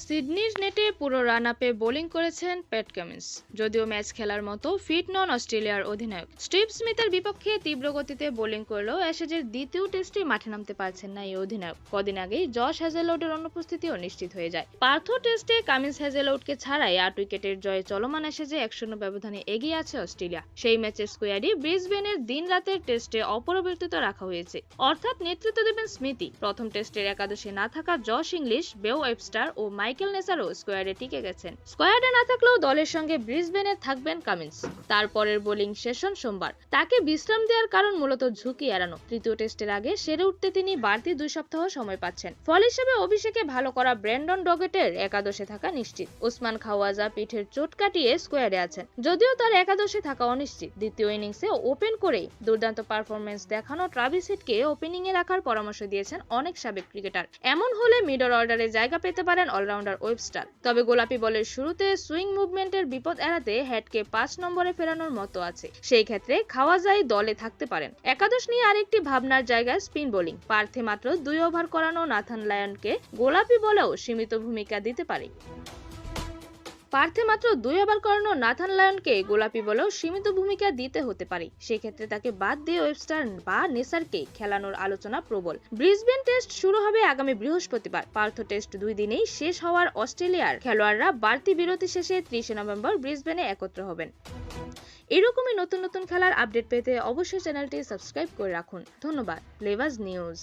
সিডনির নেটে পুরো রান আপে বোলিং করেছেন প্যাট কামিন্স। যদিও ম্যাচ খেলার মতো ফিট নন অস্ট্রেলিয়ার অধিনায়ক। স্টিভ স্মিথের বিপক্ষে তীব্র গতিতে বোলিং করলেও অ্যাশেজের দ্বিতীয় টেস্টে মাঠে নামতে পারছেন না এই অধিনায়ক। কদিন আগেই জশ হ্যাজেলউডের অনুপস্থিতিও নিশ্চিত হয়ে যায়। পার্থ টেস্টে কামিন্স হ্যাজেলউডকে ছাড়াই 8 উইকেটের জয়ে চলমান অ্যাশেজে 1-0 ব্যবধানে এগিয়ে আছে অস্ট্রেলিয়া। সেই ম্যাচের স্কোয়াডই ব্রিসবেনের দিন রাতের টেস্টে অপরিবর্তিত রাখা হয়েছে, অর্থাৎ নেতৃত্ব দেবেন স্মিথই। প্রথম টেস্টের একাদশে না থাকা জশ ইংলিশ, বেও ওয়েবস্টার ও মাইকেল নেসারও স্কোয়াডে টিকে গেছেন। স্কোয়াডে না থাকলেও দলের সঙ্গে ব্রিসবেনে থাকবেন কামিন্স। তারপরের বোলিং সেশন সোমবার। তাকে বিশ্রাম দেওয়ার কারণ মূলত ঝুঁকি এড়ানো। তৃতীয় টেস্টের আগে সেরে উঠতে তিনি বাড়তি 2 সপ্তাহ সময় পাচ্ছেন। ফল হিসেবে অভিষেকে ভালো করা ব্র্যান্ডন ডগেটের একাদশে থাকা নিশ্চিত। ওসমান খাওয়াজা পিঠের চোট কাটিয়ে স্কোয়াডে আছেন, যদিও তার একাদশে থাকা অনিশ্চিত। দ্বিতীয় ইনিংসে ওপেন করেই দুর্দান্ত পারফরমেন্স দেখানো ট্রাভিস হেডকে ওপেনিং এ রাখার পরামর্শ দিয়েছেন অনেক সাবেক ক্রিকেটার। এমন হলে মিডল অর্ডারে জায়গা পেতে পারেন অলরাউন্ডার ওয়েবস্টার। তবে গোলাপি বলের শুরুতে সুইং মুভমেন্টের বিপদ এড়াতে হেডকে 5 নম্বরে ফেরানোর মতো আছে। সেই ক্ষেত্রে খাওয়াজাই দলে থাকতে পারেন। একাদশ নিয়ে আরেকটি ভাবনার জায়গায় স্পিন বোলিং। পার্থে মাত্র 2 ওভার করানো নাথান লায়নকে গোলাপি বলেও সীমিত ভূমিকা দিতে পারে। গোলাপি বলেও সীমিত ভূমিকা দিতে হতে পারে। সেক্ষেত্রে তাকে বাদ দিয়ে ওয়েবস্টার বা নেসারকে খেলানোর আলোচনা প্রবল। ব্রিসবেন টেস্ট শুরু হবে আগামী বৃহস্পতিবার। পার্থ টেস্ট 2 দিনেই শেষ হওয়ার অস্ট্রেলিয়ার খেলোয়াড়রা বাড়তি বিরতি শেষে 30 নভেম্বর ব্রিসবেনে একত্র হবেন। এরকমই নতুন নতুন খেলার আপডেট পেতে অবশ্যই চ্যানেলটি সাবস্ক্রাইব করে রাখুন। ধন্যবাদ। Flavours news.